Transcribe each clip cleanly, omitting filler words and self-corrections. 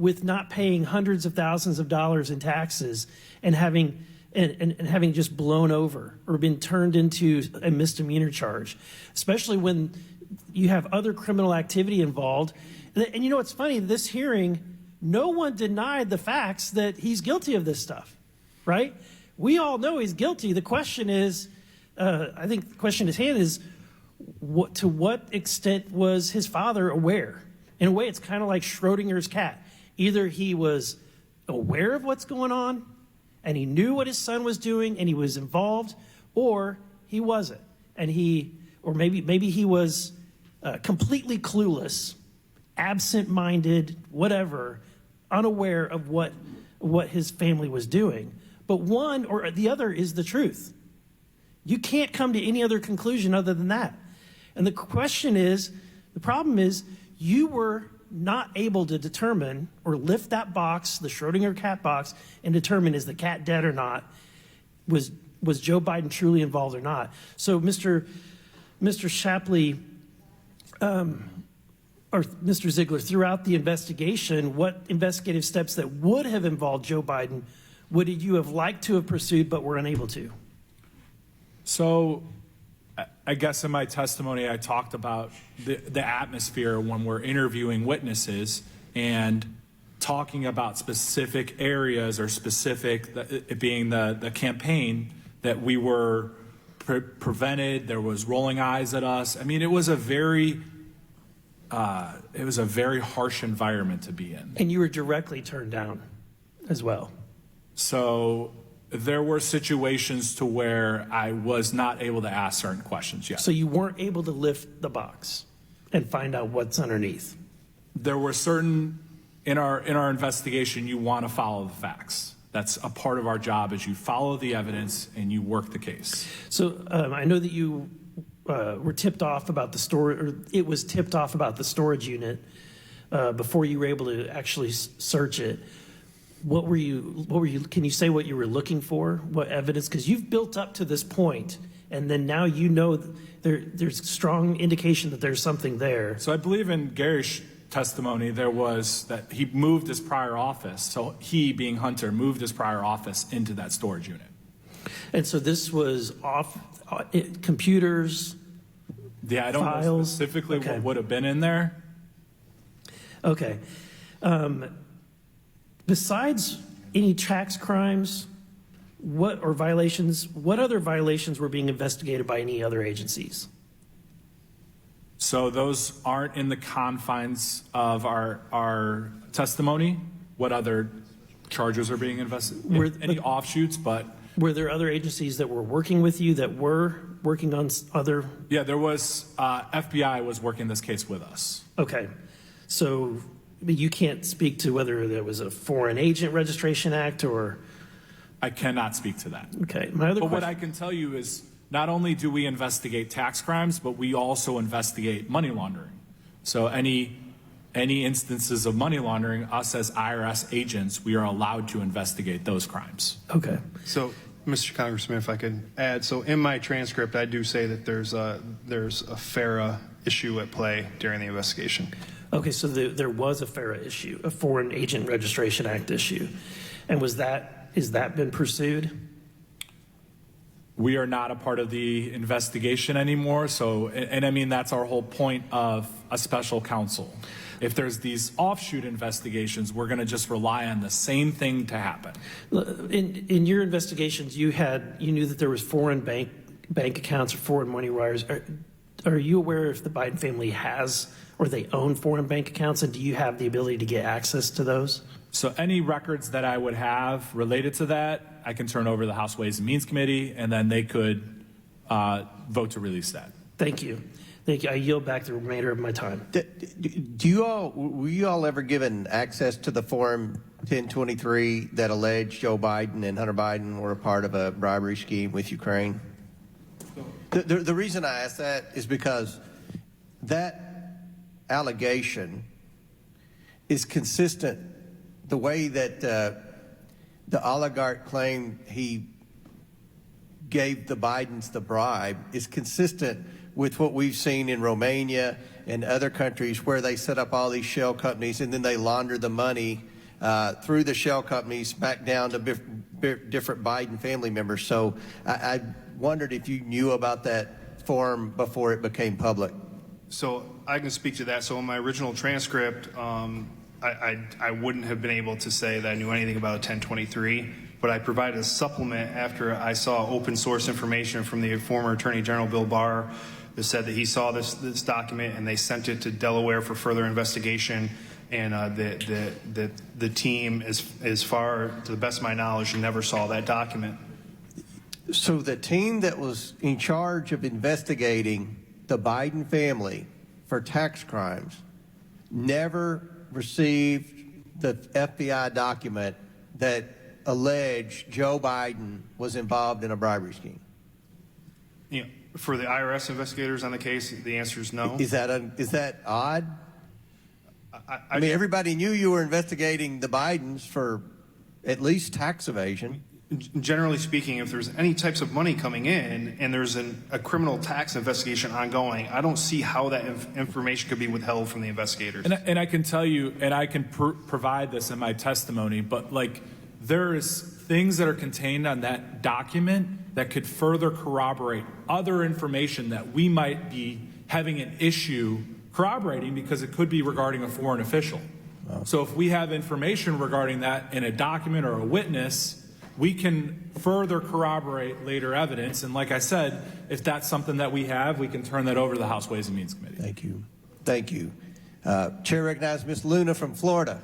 with not paying hundreds of thousands of dollars in taxes and having having just blown over or been turned into a misdemeanor charge, especially when you have other criminal activity involved. And you know what's funny? This hearing, no one denied the facts that he's guilty of this stuff, right? We all know he's guilty. The question is, I think the question at hand is, to what extent was his father aware? In a way, it's kind of like Schrodinger's cat. Either he was aware of what's going on, and he knew what his son was doing, and he was involved, or he wasn't, or maybe he was completely clueless, absent-minded, whatever, unaware of what his family was doing. But one or the other is the truth. You can't come to any other conclusion other than that. And the problem is, you were not able to determine or lift that box, the Schrodinger cat box, and determine, is the cat dead or not? Was Joe Biden truly involved or not? So Mr. Shapley, or Mr. Ziegler, throughout the investigation, what investigative steps that would have involved Joe Biden would you have liked to have pursued but were unable to? So I guess in my testimony, I talked about the atmosphere when we're interviewing witnesses and talking about specific areas or specific, it being the campaign, that we were prevented. There was rolling eyes at us. I mean, it was a very harsh environment to be in. And you were directly turned down as well. So there were situations to where I was not able to ask certain questions yet. So you weren't able to lift the box and find out what's underneath. There were certain, in our investigation, you want to follow the facts. That's a part of our job, is you follow the evidence and you work the case. So I know that you were tipped off about the storage, or it was tipped off about the storage unit before you were able to actually search it. What were you, can you say what you were looking for? What evidence? Because you've built up to this point, and then now you know there's strong indication that there's something there. So I believe in Gary's testimony, there was that he moved his prior office. So he, being Hunter, moved his prior office into that storage unit. And so this was computers, yeah, I don't know specifically what would have been in there. Okay. Besides any tax crimes, what other violations were being investigated by any other agencies? So those aren't in the confines of our testimony. What other charges are being investigated? Any offshoots, but... Were there other agencies that were working with you that were working on other? Yeah, there was, FBI was working this case with us. Okay. So you can't speak to whether there was a Foreign Agent Registration Act or? I cannot speak to that. Okay. My other question. What I can tell you is not only do we investigate tax crimes, but we also investigate money laundering. So any instances of money laundering, us as IRS agents, we are allowed to investigate those crimes. Okay. So, Mr. Congressman, if I could add, so in my transcript, I do say that there's a FARA issue at play during the investigation. Okay, so there was a FARA issue, a Foreign Agent Registration Act issue. And has that been pursued? We are not a part of the investigation anymore. So, and I mean, that's our whole point of a special counsel. If there's these offshoot investigations, we're going to just rely on the same thing to happen. In your investigations, you knew that there was foreign bank accounts or foreign money wires. Are you aware if the Biden family has or they own foreign bank accounts, and do you have the ability to get access to those? So any records that I would have related to that, I can turn over to the House Ways and Means Committee, and then they could vote to release that. Thank you. Thank you. I yield back the remainder of my time. Were you all ever given access to the Form 1023 that alleged Joe Biden and Hunter Biden were a part of a bribery scheme with Ukraine? The reason I ask that is because that allegation is consistent. The way that the oligarch claimed he gave the Bidens the bribe is consistent with what we've seen in Romania and other countries where they set up all these shell companies and then they launder the money through the shell companies back down to different Biden family members. So I wondered if you knew about that form before it became public. So I can speak to that. So in my original transcript, I wouldn't have been able to say that I knew anything about a 1023, but I provided a supplement after I saw open source information from the former Attorney General Bill Barr that said that he saw this document and they sent it to Delaware for further investigation. And the team, as far to the best of my knowledge, never saw that document. So the team that was in charge of investigating the Biden family for tax crimes never received the FBI document that alleged Joe Biden was involved in a bribery scheme. You know, for the IRS investigators on the case, the answer is no. Is that odd? I mean, everybody knew you were investigating the Bidens for at least tax evasion. Generally speaking, if there's any types of money coming in and there's a criminal tax investigation ongoing, I don't see how that information could be withheld from the investigators. And I can tell you, and I can provide this in my testimony, but like there's things that are contained on that document that could further corroborate other information that we might be having an issue corroborating because it could be regarding a foreign official. Wow. So if we have information regarding that in a document or a witness, we can further corroborate later evidence. And like I said, if that's something that we have, we can turn that over to the House Ways and Means Committee. Thank you. Thank you. Chair recognizes Ms. Luna from Florida.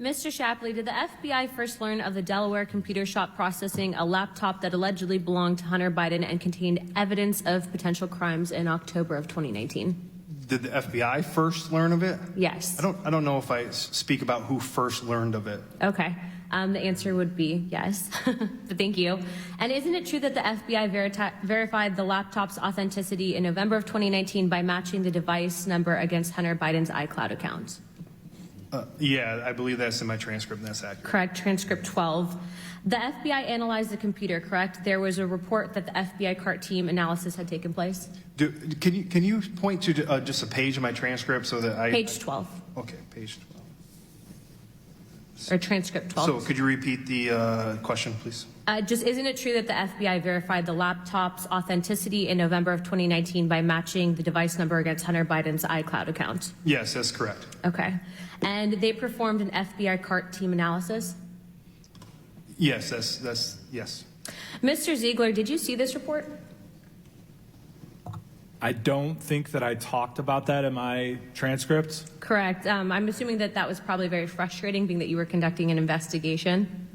Mr. Shapley, did the FBI first learn of the Delaware computer shop processing a laptop that allegedly belonged to Hunter Biden and contained evidence of potential crimes in October of 2019? Did the FBI first learn of it? Yes. I don't know if I speak about who first learned of it. Okay. The answer would be yes, but thank you. And isn't it true that the FBI verified the laptop's authenticity in November of 2019 by matching the device number against Hunter Biden's iCloud account? Yeah, I believe that's in my transcript, and that's accurate. Correct, transcript 12. The FBI analyzed the computer, correct? There was a report that the FBI CART team analysis had taken place? Can you point to just a page in my transcript so that I... Page 12. Okay, page 12. Or transcript 12. So could you repeat the question, please? Isn't it true that the FBI verified the laptop's authenticity in November of 2019 by matching the device number against Hunter Biden's iCloud account? Yes, that's correct. Okay. And they performed an FBI CART team analysis? Yes, that's yes. Mr. Ziegler, did you see this report? I don't think that I talked about that in my transcripts. Correct. I'm assuming that that was probably very frustrating, being that you were conducting an investigation.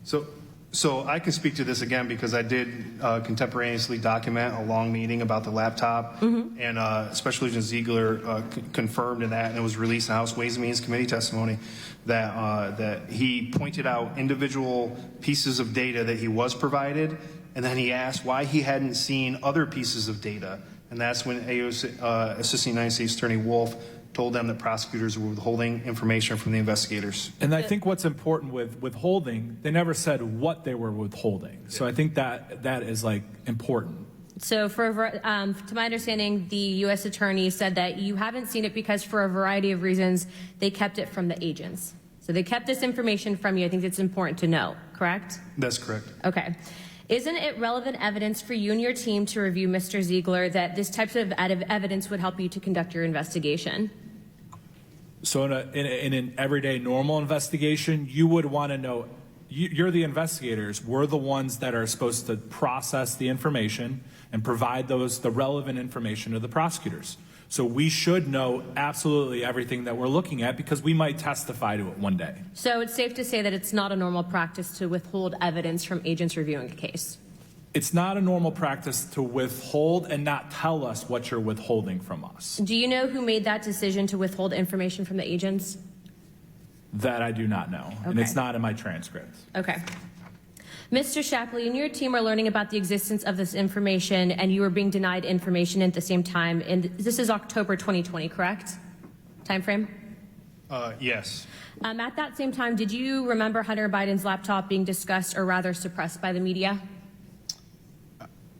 So I can speak to this again because I did contemporaneously document a long meeting about the laptop, and Special Agent Ziegler confirmed in that, and it was released in House Ways and Means Committee testimony that he pointed out individual pieces of data that he was provided, and then he asked why he hadn't seen other pieces of data, and that's when Assistant United States Attorney Wolf told them that prosecutors were withholding information from the investigators. And I think what's important with withholding, they never said what they were withholding. So I think that is like important. So to my understanding, the U.S. Attorney said that you haven't seen it because for a variety of reasons, they kept it from the agents. So they kept this information from you. I think it's important to know, correct? That's correct. Okay. Isn't it relevant evidence for you and your team to review, Mr. Ziegler, that this type of evidence would help you to conduct your investigation? So in an everyday normal investigation, you would want to know, you're the investigators, we're the ones that are supposed to process the information and provide the relevant information to the prosecutors. So we should know absolutely everything that we're looking at because we might testify to it one day. So it's safe to say that it's not a normal practice to withhold evidence from agents reviewing a case? It's not a normal practice to withhold and not tell us what you're withholding from us. Do you know who made that decision to withhold information from the agents? That I do not know, and it's not in my transcript. Okay. Mr. Shapley, and your team are learning about the existence of this information, and you are being denied information at the same time. And this is October 2020, correct? Time frame? Yes. At that same time, did you remember Hunter Biden's laptop being discussed or rather suppressed by the media?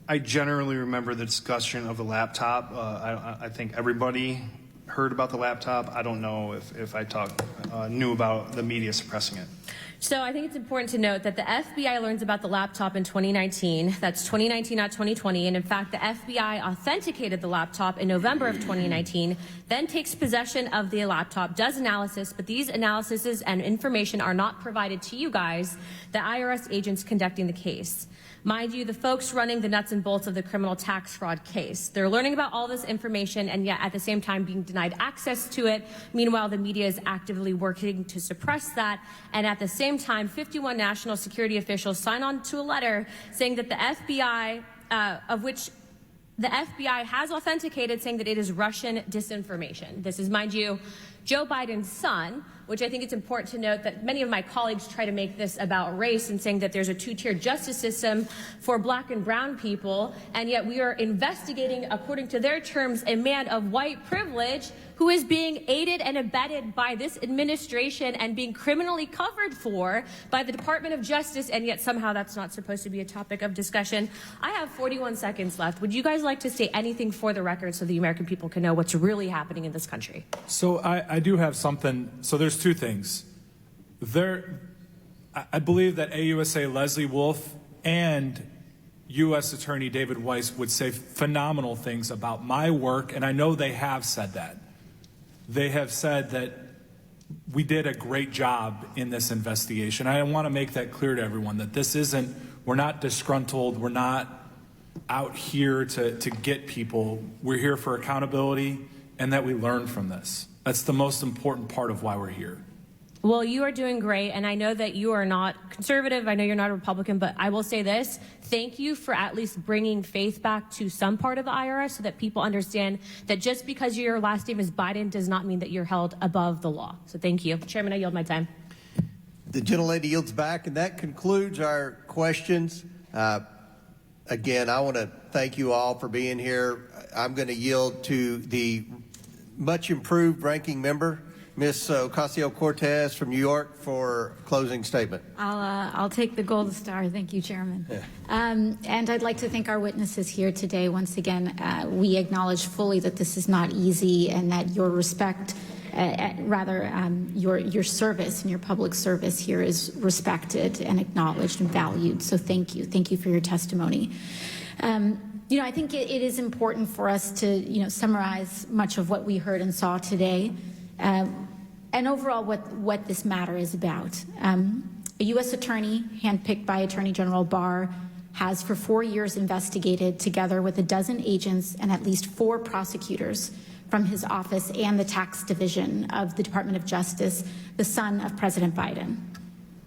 I generally remember the discussion of the laptop. I think everybody heard about the laptop. I don't know if I knew about the media suppressing it. So I think it's important to note that the FBI learns about the laptop in 2019. That's 2019, not 2020. And in fact, the FBI authenticated the laptop in November of 2019, then takes possession of the laptop, does analysis, but these analyses and information are not provided to you guys, the IRS agents conducting the case. Mind you, the folks running the nuts and bolts of the criminal tax fraud case. They're learning about all this information and yet at the same time being denied access to it. Meanwhile, the media is actively working to suppress that. And at the same time, 51 national security officials sign on to a letter saying that the FBI, of which the FBI has authenticated, saying that it is Russian disinformation. This is, mind you, Joe Biden's son, which I think it's important to note that many of my colleagues try to make this about race and saying that there's a two-tier justice system for black and brown people, and yet we are investigating, according to their terms, a man of white privilege who is being aided and abetted by this administration and being criminally covered for by the Department of Justice, and yet somehow that's not supposed to be a topic of discussion. I have 41 seconds left. Would you guys like to say anything for the record so the American people can know what's really happening in this country? So I do have something. So there's two things. I believe that AUSA Leslie Wolf and U.S. Attorney David Weiss would say phenomenal things about my work, and I know they have said that. They have said that we did a great job in this investigation. I want to make that clear to everyone that this isn't, we're not disgruntled, we're not out here to get people. We're here for accountability and that we learn from this. That's the most important part of why we're here. Well, you are doing great, and I know that you are not conservative. I know you're not a Republican, but I will say this. Thank you for at least bringing faith back to some part of the IRS so that people understand that just because your last name is Biden does not mean that you're held above the law. So thank you. Chairman, I yield my time. The gentlelady yields back, and that concludes our questions. Again, I want to thank you all for being here. I'm going to yield to the much improved ranking member, Ms. Ocasio-Cortez from New York, for closing statement. I'll take the gold star. Thank you, Chairman. Yeah. And I'd like to thank our witnesses here today. Once again, we acknowledge fully that this is not easy and that your respect, your service and your public service here is respected and acknowledged and valued. So thank you. Thank you for your testimony. I think it is important for us to, summarize much of what we heard and saw today. And overall, what this matter is about. A U.S. attorney, handpicked by Attorney General Barr, has for 4 years investigated, together with a dozen agents and at least 4 prosecutors from his office and the tax division of the Department of Justice, the son of President Biden.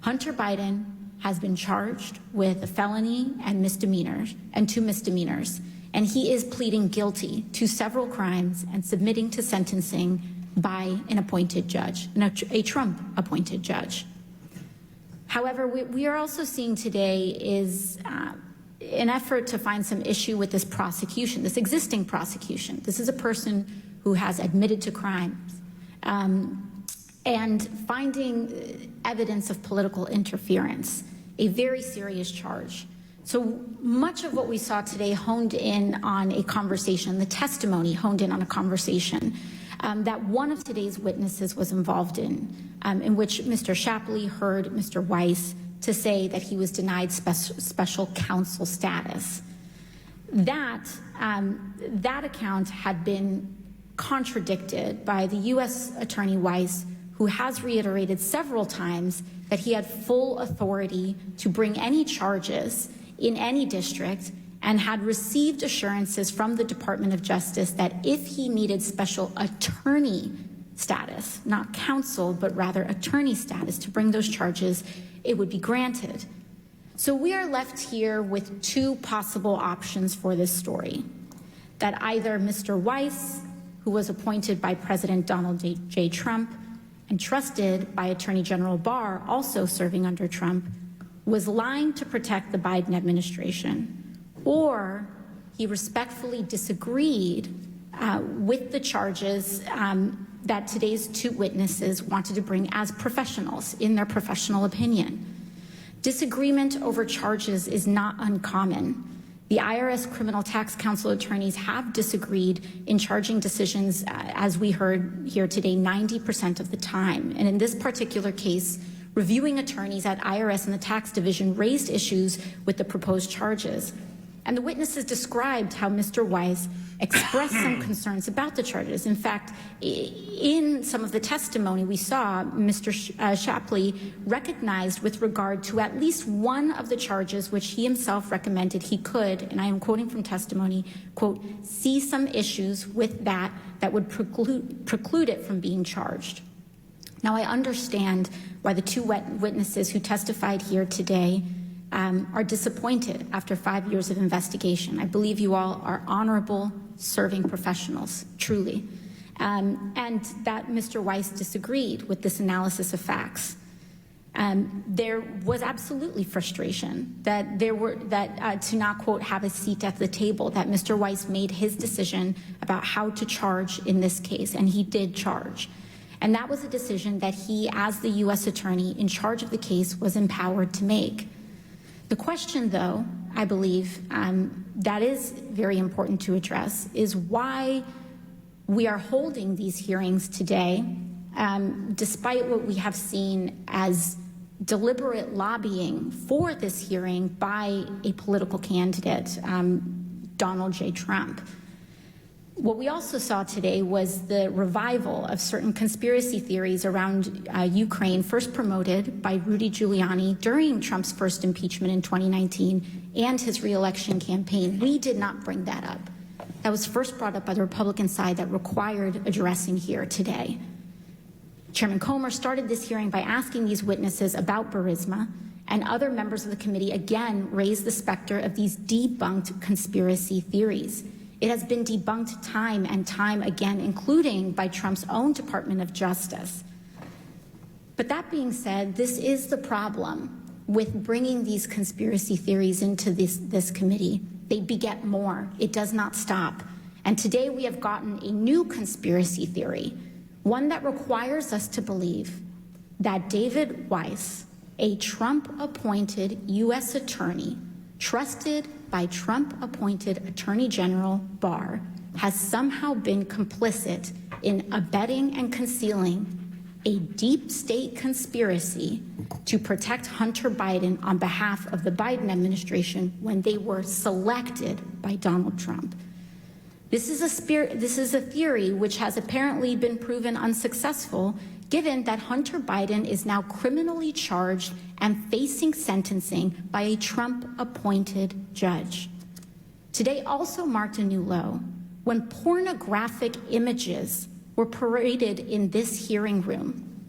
Hunter Biden has been charged with a felony and misdemeanors, and 2 misdemeanors, and he is pleading guilty to several crimes and submitting to sentencing by an appointed judge, a Trump-appointed judge. However, we are also seeing today is an effort to find some issue with this prosecution, this existing prosecution. This is a person who has admitted to crimes, and finding evidence of political interference, a very serious charge. So much of what we saw today honed in on a conversation, the testimony honed in on a conversation that one of today's witnesses was involved in which Mr. Shapley heard Mr. Weiss to say that he was denied special counsel status. That account had been contradicted by the U.S. Attorney Weiss, who has reiterated several times that he had full authority to bring any charges in any district and had received assurances from the Department of Justice that if he needed special attorney status, not counsel, but rather attorney status to bring those charges, it would be granted. So we are left here with 2 possible options for this story. That either Mr. Weiss, who was appointed by President Donald J. Trump and trusted by Attorney General Barr, also serving under Trump, was lying to protect the Biden administration, or he respectfully disagreed with the charges that today's 2 witnesses wanted to bring as professionals in their professional opinion. Disagreement over charges is not uncommon. The IRS Criminal Tax Counsel attorneys have disagreed in charging decisions, as we heard here today, 90% of the time. And in this particular case, reviewing attorneys at IRS and the tax division raised issues with the proposed charges. And the witnesses described how Mr. Weiss expressed some concerns about the charges. In fact, in some of the testimony we saw, Mr. Shapley recognized with regard to at least one of the charges which he himself recommended he could, and I am quoting from testimony, quote, see some issues with that would preclude it from being charged. Now, I understand why the two witnesses who testified here today are disappointed after 5 years of investigation. I believe you all are honorable, serving professionals, truly. And that Mr. Weiss disagreed with this analysis of facts. There was absolutely frustration that to not, quote, have a seat at the table, that Mr. Weiss made his decision about how to charge in this case, and he did charge. And that was a decision that he, as the U.S. attorney in charge of the case, was empowered to make. The question, though, I believe that is very important to address is why we are holding these hearings today, despite what we have seen as deliberate lobbying for this hearing by a political candidate, Donald J. Trump. What we also saw today was the revival of certain conspiracy theories around Ukraine, first promoted by Rudy Giuliani during Trump's first impeachment in 2019 and his reelection campaign. We did not bring that up. That was first brought up by the Republican side that required addressing here today. Chairman Comer started this hearing by asking these witnesses about Burisma, and other members of the committee again raised the specter of these debunked conspiracy theories. It has been debunked time and time again, including by Trump's own Department of Justice. But that being said, this is the problem with bringing these conspiracy theories into this committee. They beget more. It does not stop. And today we have gotten a new conspiracy theory, one that requires us to believe that David Weiss, a Trump-appointed U.S. attorney, trusted by Trump-appointed Attorney General Barr, has somehow been complicit in abetting and concealing a deep state conspiracy to protect Hunter Biden on behalf of the Biden administration when they were selected by Donald Trump. This is a theory which has apparently been proven unsuccessful, given that Hunter Biden is now criminally charged and facing sentencing by a Trump-appointed judge. Today also marked a new low when pornographic images were paraded in this hearing room.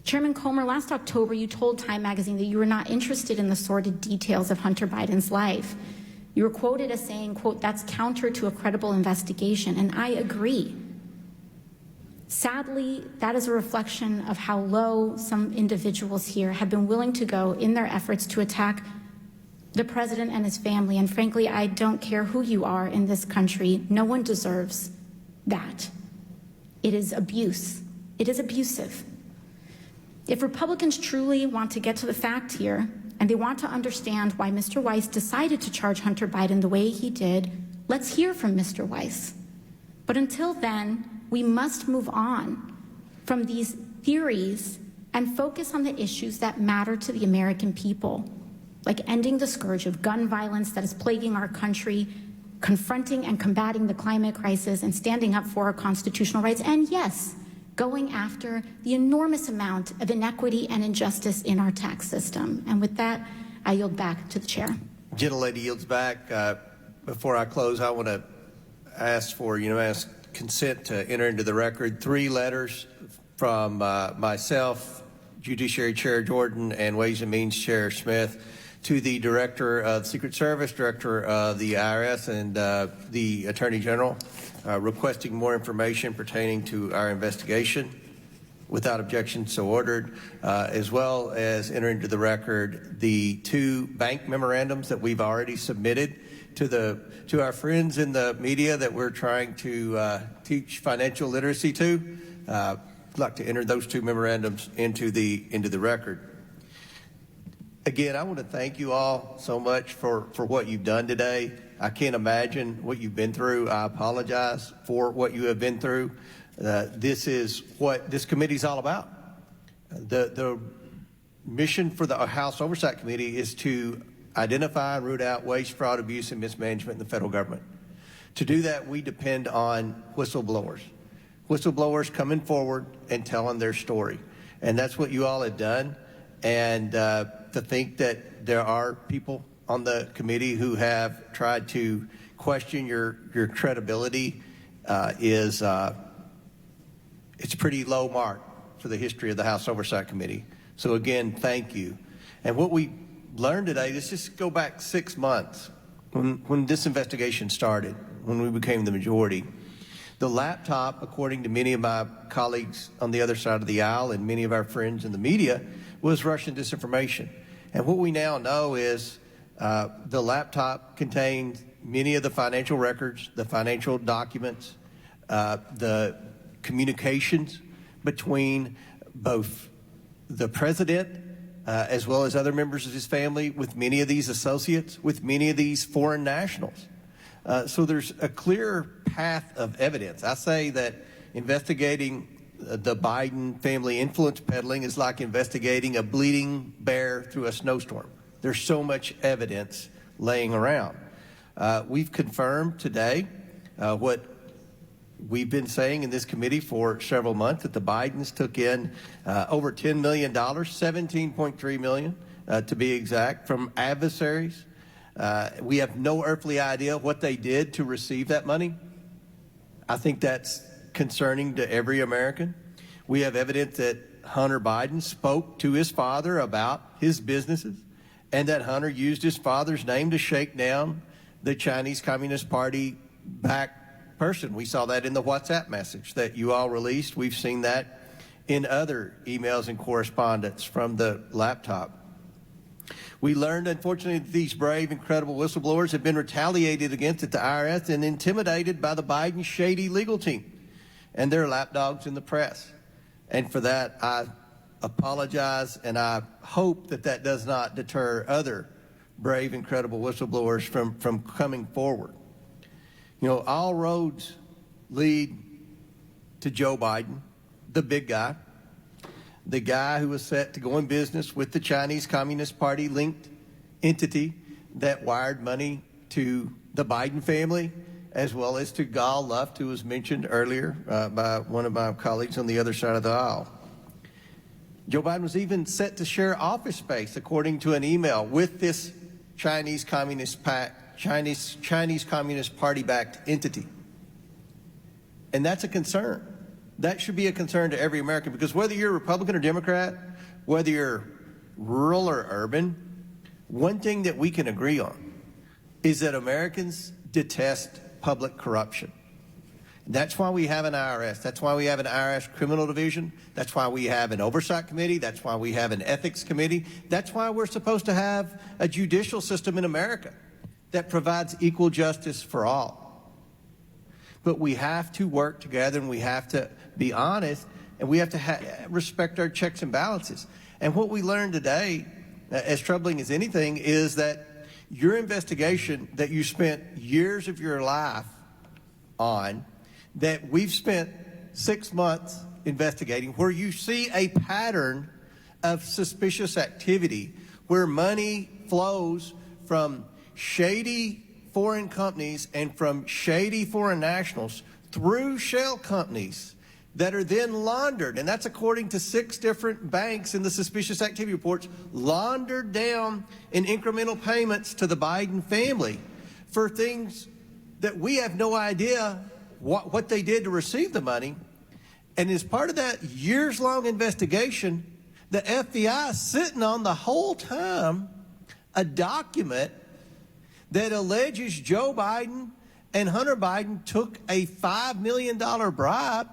Chairman Comer, last October, you told Time magazine that you were not interested in the sordid details of Hunter Biden's life. You were quoted as saying, quote, that's counter to a credible investigation, and I agree. Sadly, that is a reflection of how low some individuals here have been willing to go in their efforts to attack the president and his family. And frankly, I don't care who you are in this country. No one deserves that. It is abuse. It is abusive. If Republicans truly want to get to the fact here, and they want to understand why Mr. Weiss decided to charge Hunter Biden the way he did, let's hear from Mr. Weiss. But until then, we must move on from these theories and focus on the issues that matter to the American people, like ending the scourge of gun violence that is plaguing our country, confronting and combating the climate crisis, and standing up for our constitutional rights, and yes, going after the enormous amount of inequity and injustice in our tax system. And with that, I yield back to the chair. Gentlelady yields back. Before I close, I want to ask for consent to enter into the record 3 letters from myself, Judiciary Chair Jordan, and Ways and Means Chair Smith to the Director of the Secret Service, Director of the IRS, and the Attorney General, requesting more information pertaining to our investigation. Without objection, so ordered, as well as enter into the record the 2 bank memorandums that we've already submitted to our friends in the media that we're trying to teach financial literacy to. I'd like to enter those 2 memorandums into the record. Again, I want to thank you all so much for what you've done today. I can't imagine what you've been through. I apologize for what you have been through. This is what this committee is all about. The mission for the House Oversight Committee is to identify and root out waste, fraud, abuse, and mismanagement in the federal government. To do that, we depend on whistleblowers. Whistleblowers coming forward and telling their story. And that's what you all have done. And to think that there are people on the committee who have tried to question your credibility it's a pretty low mark for the history of the House Oversight Committee. So again, thank you. And what we learned today, let's just go back 6 months when this investigation started, when we became the majority. The laptop, according to many of my colleagues on the other side of the aisle and many of our friends in the media, was Russian disinformation. And what we now know is the laptop contained many of the financial records, the financial documents, the communications between both the president as well as other members of his family, with many of these associates, with many of these foreign nationals. So there's a clear path of evidence. I say that investigating the Biden family influence peddling is like investigating a bleeding bear through a snowstorm. There's so much evidence laying around. We've confirmed today what we've been saying in this committee for several months, that the Bidens took in over $10 million, $17.3 million to be exact, from adversaries. We have no earthly idea what they did to receive that money. I think that's concerning to every American. We have evidence that Hunter Biden spoke to his father about his businesses, and that Hunter used his father's name to shake down the Chinese Communist Party backed person. We saw that in the WhatsApp message that you all released. We've seen that in other emails and correspondence from the laptop. We learned, unfortunately, that these brave, incredible whistleblowers have been retaliated against at the IRS and intimidated by the Biden shady legal team and their lapdogs in the press. And for that, I apologize, and I hope that that does not deter other brave, incredible whistleblowers from coming forward. You know, all roads lead to Joe Biden, the big guy, the guy who was set to go in business with the Chinese Communist Party linked entity that wired money to the Biden family, as well as to Gal Luft, who was mentioned earlier by one of my colleagues on the other side of the aisle. Joe Biden was even set to share office space, according to an email, with this Chinese Communist Party-backed entity. And that's a concern. That should be a concern to every American, because whether you're Republican or Democrat, whether you're rural or urban, one thing that we can agree on is that Americans detest public corruption. That's why we have an IRS. That's why we have an IRS criminal division. That's why we have an oversight committee. That's why we have an ethics committee. That's why we're supposed to have a judicial system in America that provides equal justice for all. But we have to work together, and we have to be honest, and we have to respect our checks and balances. And what we learned today, as troubling as anything, is that your investigation that you spent years of your life on, that we've spent 6 months investigating, where you see a pattern of suspicious activity, where money flows from shady foreign companies and from shady foreign nationals through shell companies that are then laundered, and that's according to 6 different banks in the suspicious activity reports, laundered down in incremental payments to the Biden family for things that we have no idea what they did to receive the money. And as part of that years-long investigation, the FBI is sitting on the whole time a document that alleges Joe Biden and Hunter Biden took a $5 million bribe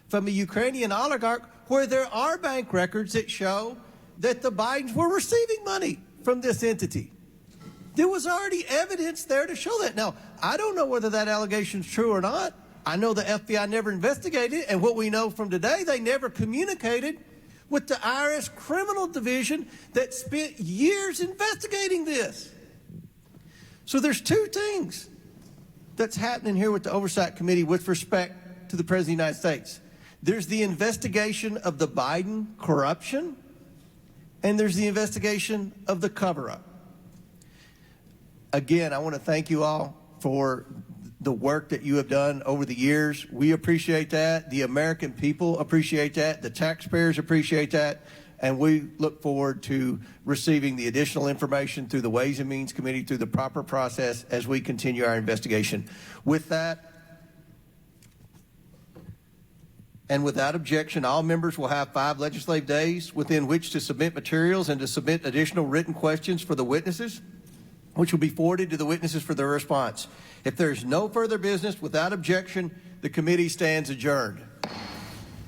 from a Ukrainian oligarch, where there are bank records that show that the Bidens were receiving money from this entity. There was already evidence there to show that. Now, I don't know whether that allegation is true or not. I know the FBI never investigated it, and what we know from today, they never communicated with the IRS criminal division that spent years investigating this. So there's two things that's happening here with the Oversight Committee with respect to the President of the United States. There's the investigation of the Biden corruption, and there's the investigation of the cover-up. Again, I want to thank you all for the work that you have done over the years. We appreciate that. The American people appreciate that. The taxpayers appreciate that. And we look forward to receiving the additional information through the Ways and Means Committee through the proper process as we continue our investigation. With that, and without objection, all members will have 5 legislative days within which to submit materials and to submit additional written questions for the witnesses, which will be forwarded to the witnesses for their response. If there's no further business, without objection, the committee stands adjourned.